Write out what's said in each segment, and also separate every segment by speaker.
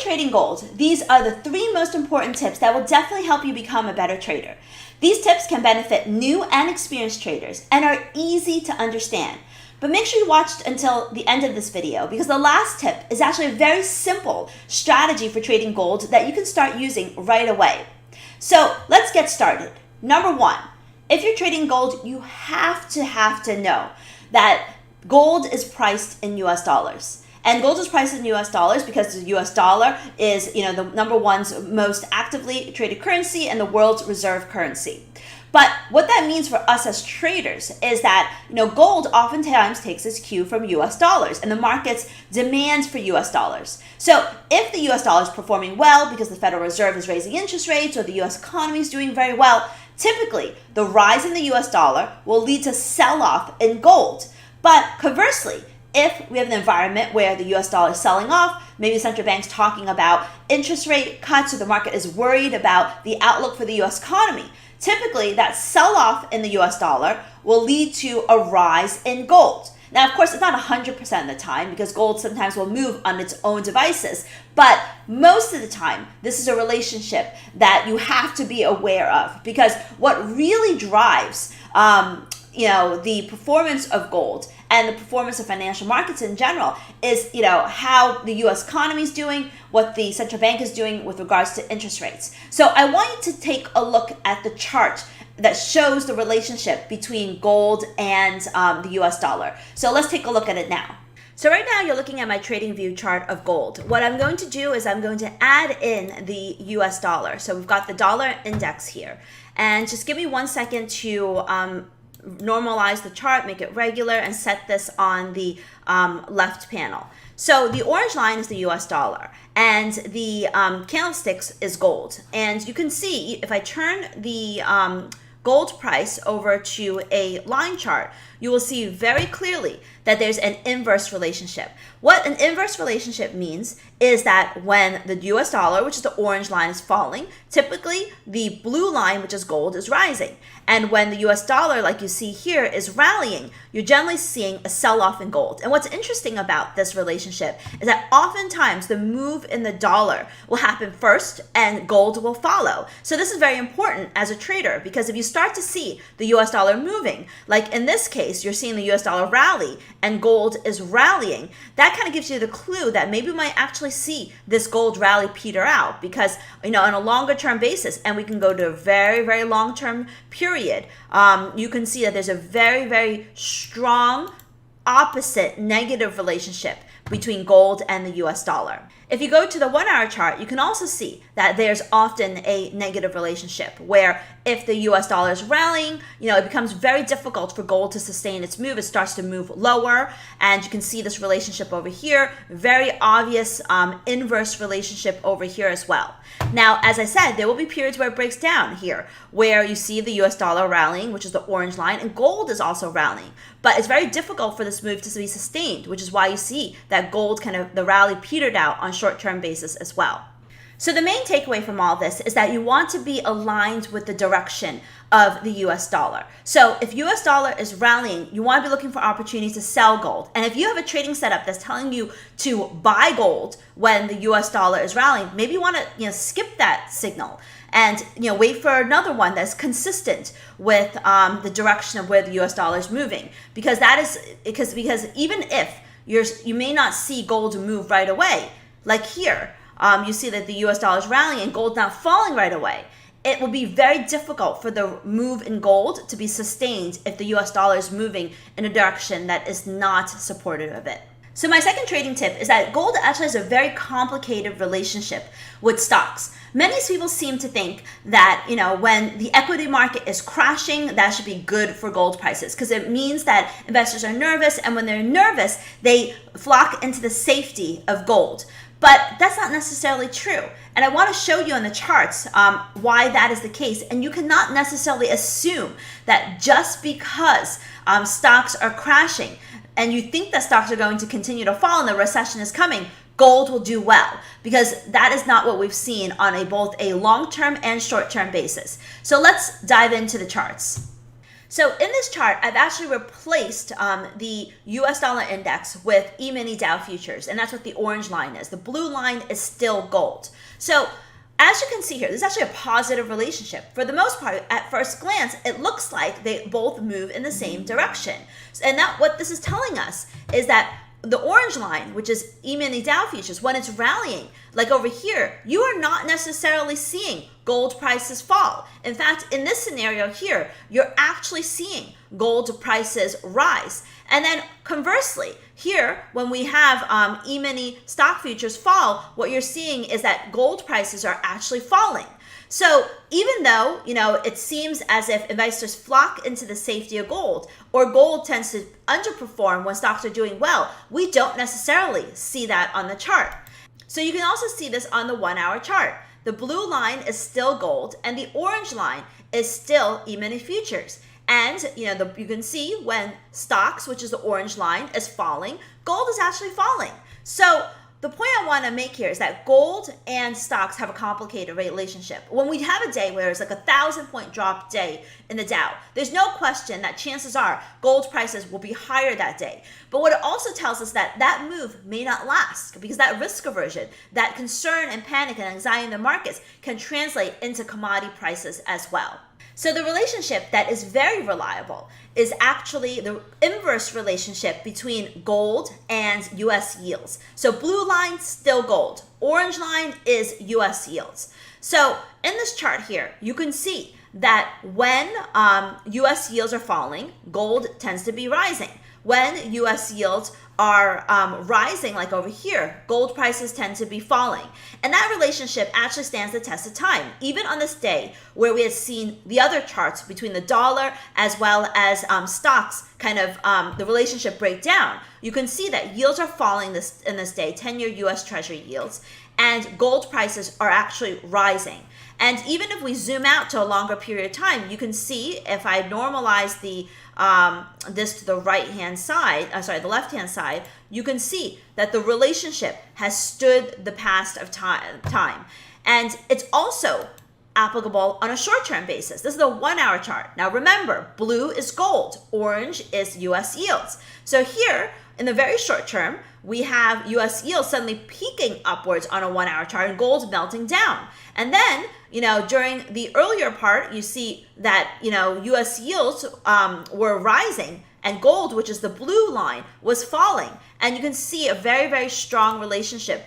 Speaker 1: trading gold, these are the 3 most important tips that will definitely help you become a better trader. These tips can benefit new and experienced traders and are easy to understand. But make sure you watch until the end of this video because the last tip is actually a very simple strategy for trading gold that you can start using right away. So let's get started. Number 1, if you're trading gold, you have to know that gold is priced in US dollars. And gold is priced in US dollars because the US dollar is, the number 1's most actively traded currency and the world's reserve currency. But what that means for us as traders is that, gold oftentimes takes its cue from US dollars and the market's demand for US dollars. So if the US dollar is performing well because the Federal Reserve is raising interest rates or the US economy is doing very well, typically the rise in the US dollar will lead to sell-off in gold. But conversely, if we have an environment where the US dollar is selling off, maybe the central bank's talking about interest rate cuts or the market is worried about the outlook for the US economy, typically that sell-off in the US dollar will lead to a rise in gold. Now, of course, it's not 100% of the time because gold sometimes will move on its own devices, but most of the time, this is a relationship that you have to be aware of because what really drives the performance of gold and the performance of financial markets in general is, how the U.S. economy is doing, what the central bank is doing with regards to interest rates. So I want you to take a look at the chart that shows the relationship between gold and the U.S. dollar. So let's take a look at it now. So right now you're looking at my TradingView chart of gold. What I'm going to do is I'm going to add in the US dollar. So we've got the dollar index here. And just give me 1 second to normalize the chart, make it regular, and set this on the left panel. So the orange line is the US dollar, and the candlesticks is gold. And you can see if I turn the gold price over to a line chart, you will see very clearly that there's an inverse relationship. What an inverse relationship means is that when the US dollar, which is the orange line, is falling, typically the blue line, which is gold, is rising. And when the US dollar, like you see here, is rallying, you're generally seeing a sell-off in gold. And what's interesting about this relationship is that oftentimes the move in the dollar will happen first and gold will follow. So this is very important as a trader because if you start to see the US dollar moving, like in this case, you're seeing the US dollar rally and gold is rallying, that kind of gives you the clue that maybe we might actually see this gold rally peter out because, on a longer term basis, and we can go to a very, very long term period, you can see that there's a very, very strong opposite negative relationship between gold and the US dollar. If you go to the 1-hour chart, you can also see that there's often a negative relationship where if the US dollar is rallying, it becomes very difficult for gold to sustain its move. It starts to move lower, and you can see this relationship over here, very obvious inverse relationship over here as well. Now, as I said, there will be periods where it breaks down here, where you see the US dollar rallying, which is the orange line, and gold is also rallying. But it's very difficult for this move to be sustained, which is why you see that gold the rally petered out on short-term basis as well. So the main takeaway from all this is that you want to be aligned with the direction of the US dollar. So if US dollar is rallying, you want to be looking for opportunities to sell gold. And if you have a trading setup that's telling you to buy gold when the US dollar is rallying, maybe you want to skip that signal and wait for another one that's consistent with the direction of where the US dollar is moving. Because that is because even if you may not see gold move right away, like here, you see that the US dollar is rallying and gold not falling right away. It will be very difficult for the move in gold to be sustained if the US dollar is moving in a direction that is not supportive of it. So my second trading tip is that gold actually has a very complicated relationship with stocks. Many people seem to think that, when the equity market is crashing, that should be good for gold prices because it means that investors are nervous, and when they're nervous, they flock into the safety of gold. But that's not necessarily true. And I want to show you on the charts why that is the case. And you cannot necessarily assume that just because stocks are crashing and you think that stocks are going to continue to fall and the recession is coming, gold will do well, because that is not what we've seen on both a long-term and short-term basis. So let's dive into the charts. So in this chart, I've actually replaced the US dollar index with E-mini Dow futures, and that's what the orange line is. The blue line is still gold. So as you can see here, this is actually a positive relationship. For the most part, at first glance, it looks like they both move in the same direction. And that what this is telling us is that the orange line, which is E-mini Dow futures, when it's rallying, like over here, you are not necessarily seeing gold prices fall. In fact, in this scenario here, you're actually seeing gold prices rise. And then conversely, here, when we have E-mini stock futures fall, what you're seeing is that gold prices are actually falling. So even though, it seems as if investors flock into the safety of gold, or gold tends to underperform when stocks are doing well, we don't necessarily see that on the chart. So you can also see this on the 1 hour chart. The blue line is still gold, and the orange line is still E-mini futures. And you can see when stocks, which is the orange line, is falling, gold is actually falling. So the point I want to make here is that gold and stocks have a complicated relationship. When we have a day where it's like 1,000-point drop day in the Dow, there's no question that chances are gold prices will be higher that day. But what it also tells us that that move may not last, because that risk aversion, that concern and panic and anxiety in the markets can translate into commodity prices as well. So the relationship that is very reliable is actually the inverse relationship between gold and US yields. So blue line, still gold. Orange line is US yields. So in this chart here, you can see that when US yields are falling, gold tends to be rising. When US yields are rising, like over here, gold prices tend to be falling. And that relationship actually stands the test of time. Even on this day where we have seen the other charts between the dollar as well as stocks kind of the relationship break down, you can see that yields are falling in this day, 10-year US Treasury yields, and gold prices are actually rising. And even if we zoom out to a longer period of time, you can see if I normalize the this to the right-hand side, the left-hand side, you can see that the relationship has stood the past of time. And it's also applicable on a short-term basis. This is the 1 hour chart. Now remember, blue is gold, orange is US yields. So here, in the very short term, we have US yields suddenly peaking upwards on a 1 hour chart and gold melting down. And then, during the earlier part, you see that, US yields were rising and gold, which is the blue line, was falling. And you can see a very, very strong relationship,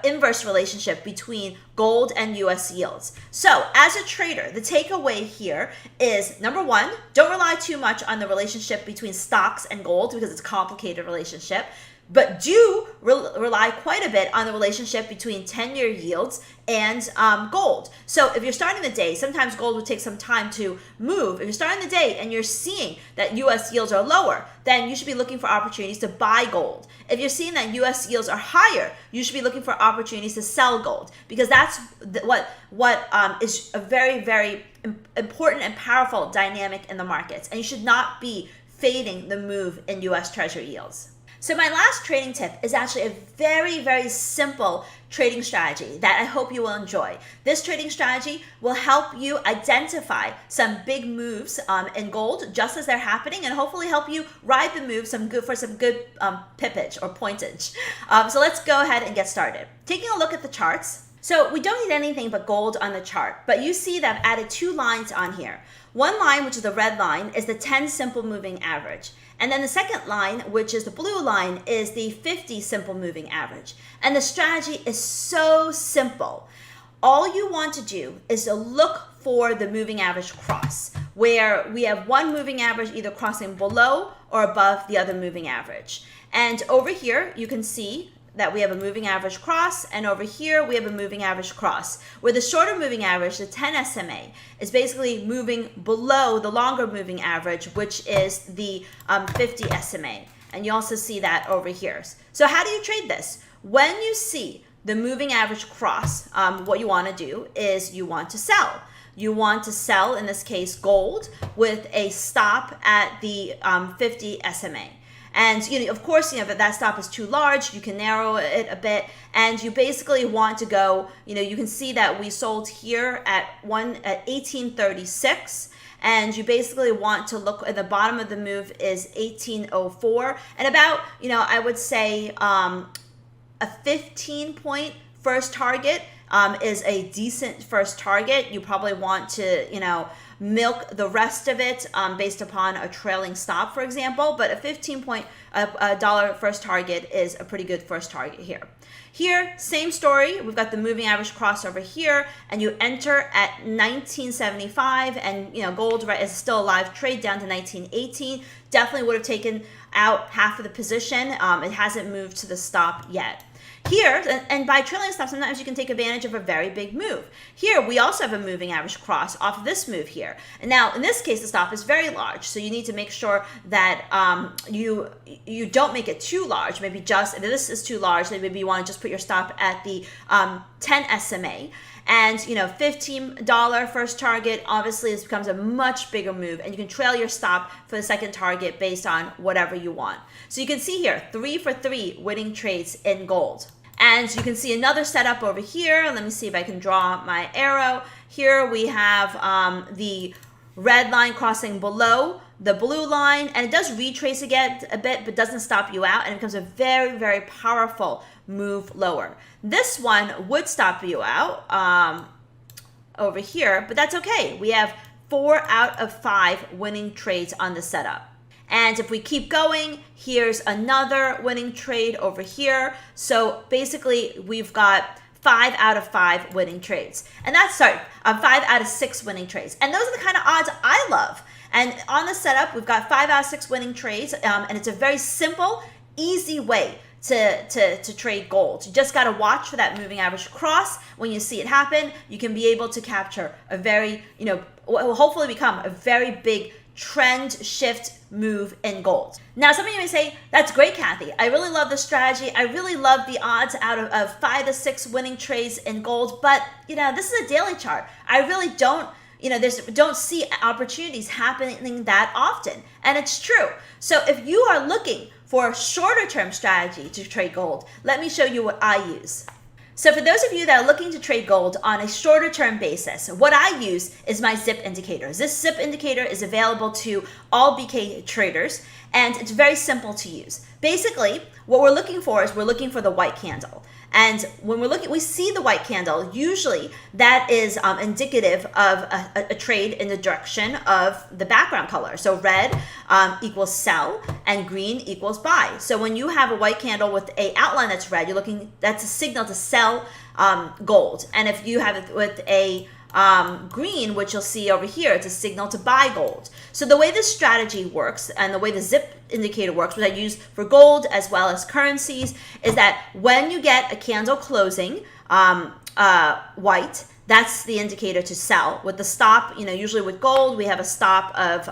Speaker 1: inverse relationship between gold and US yields. So as a trader, the takeaway here is, number one, don't rely too much on the relationship between stocks and gold because it's a complicated relationship. But do rely quite a bit on the relationship between 10-year yields and gold. So if you're starting the day, sometimes gold will take some time to move. If you're starting the day and you're seeing that US yields are lower, then you should be looking for opportunities to buy gold. If you're seeing that US yields are higher, you should be looking for opportunities to sell gold, because that's what is a very, very important and powerful dynamic in the markets. And you should not be fading the move in US Treasury yields. So my last trading tip is actually a very, very simple trading strategy that I hope you will enjoy. This trading strategy will help you identify some big moves in gold just as they're happening, and hopefully help you ride the move for some good pippage or pointage. So let's go ahead and get started. Taking a look at the charts. So we don't need anything but gold on the chart, but you see that I've added two lines on here. One line, which is the red line, is the 10 simple moving average. And then the second line, which is the blue line, is the 50 simple moving average. And the strategy is so simple. All you want to do is to look for the moving average cross, where we have one moving average either crossing below or above the other moving average. And over here, you can see that we have a moving average cross, and over here we have a moving average cross, where the shorter moving average, the 10 SMA, is basically moving below the longer moving average, which is the 50 SMA. And you also see that over here. So how do you trade this? When you see the moving average cross, what you want to do is you want to sell. You want to sell, in this case, gold, with a stop at the 50 SMA. And of course, if that stop is too large, you can narrow it a bit, and you basically want to go. You can see that we sold here at 1836, and you basically want to look at the bottom of the move is 1804, and about, I would say a 15-point first target is a decent first target. You probably want to, milk the rest of it based upon a trailing stop, for example. But a 15-point dollar first target is a pretty good first target here. Here, same story. We've got the moving average cross over here, and you enter at 1975, and gold is still a live trade down to 1918. Definitely would have taken out half of the position. It hasn't moved to the stop yet. Here, and by trailing stop, sometimes you can take advantage of a very big move. Here, we also have a moving average cross off of this move here. And now, in this case, the stop is very large, so you need to make sure that you don't make it too large. Maybe just, if this is too large, then maybe you want to just put your stop at the 10 SMA. And, $15 first target, obviously this becomes a much bigger move, and you can trail your stop for the second target based on whatever you want. So you can see here, 3 for 3 winning trades in gold. And you can see another setup over here. Let me see if I can draw my arrow. Here we have the red line crossing below the blue line, and it does retrace again a bit, but doesn't stop you out, and it becomes a very, very powerful move lower. This one would stop you out over here, but that's okay. We have 4 out of 5 winning trades on the setup. And if we keep going, here's another winning trade over here. So basically, we've got 5 out of 5 winning trades. And that's, 5 out of 6 winning trades. And those are the kind of odds I love. And on the setup, we've got 5 out of 6 winning trades. And it's a very simple, easy way to trade gold. You just got to watch for that moving average cross. When you see it happen, you can be able to capture a very, will hopefully become a very big trend shift move in gold. Now, some of you may say, that's great, Kathy. I really love the strategy. I really love the odds out of 5 to 6 winning trades in gold. But, this is a daily chart. I really don't see opportunities happening that often. And it's true. So if you are looking for a shorter term strategy to trade gold, let me show you what I use. So for those of you that are looking to trade gold on a shorter term basis, what I use is my ZIP indicators. This ZIP indicator is available to all BK traders, and it's very simple to use. Basically, what we're looking for is we're looking for the white candle. And when we see the white candle, usually that is indicative of a trade in the direction of the background color. So red equals sell and green equals buy. So when you have a white candle with a outline that's red, that's a signal to sell gold. And if you have it with a green, which you'll see over here, it's a signal to buy gold. So the way this strategy works and the way the ZIP indicator works, which I use for gold as well as currencies, is that when you get a candle closing white, that's the indicator to sell. With the stop, usually with gold, we have a stop of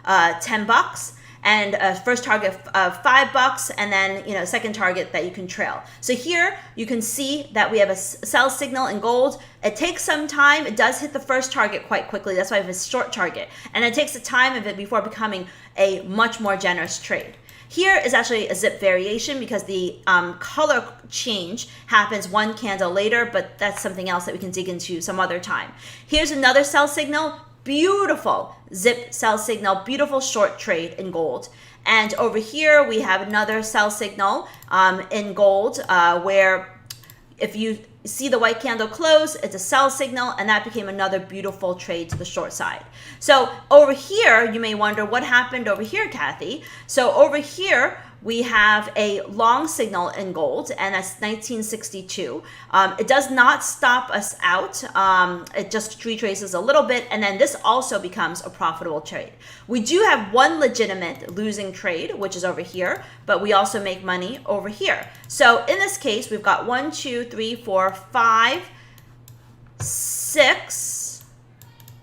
Speaker 1: $10. And a first target of $5, and then second target that you can trail. So here you can see that we have a sell signal in gold. It takes some time. It does hit the first target quite quickly. That's why I have a short target, and it takes the time of it before becoming a much more generous trade. Here is actually a ZIP variation because the color change happens one candle later, but that's something else that we can dig into some other time. Here's another sell signal. Beautiful ZIP sell signal, beautiful short trade in gold. And over here we have another sell signal in gold where if you see the white candle close, it's a sell signal, and that became another beautiful trade to the short side. So over here, you may wonder what happened over here, Kathy. So over here, we have a long signal in gold, and that's 1962. It does not stop us out. It just retraces a little bit, and then this also becomes a profitable trade. We do have one legitimate losing trade, which is over here, but we also make money over here. So in this case, we've got 1, 2, 3, 4, 5, 6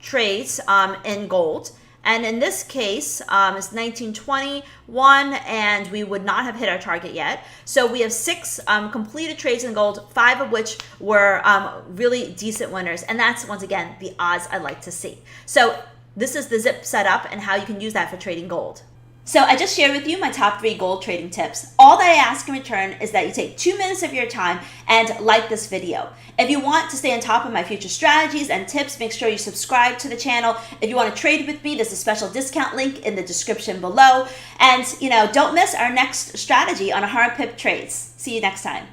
Speaker 1: trades in gold. And in this case, it's 1921, and we would not have hit our target yet. So we have 6 completed trades in gold, 5 of which were really decent winners. And that's, once again, the odds I'd like to see. So this is the ZIP setup and how you can use that for trading gold. So I just shared with you my top 3 gold trading tips. All that I ask in return is that you take 2 minutes of your time and like this video. If you want to stay on top of my future strategies and tips, make sure you subscribe to the channel. If you want to trade with me, there's a special discount link in the description below. And don't miss our next strategy on 100 pip trades. See you next time.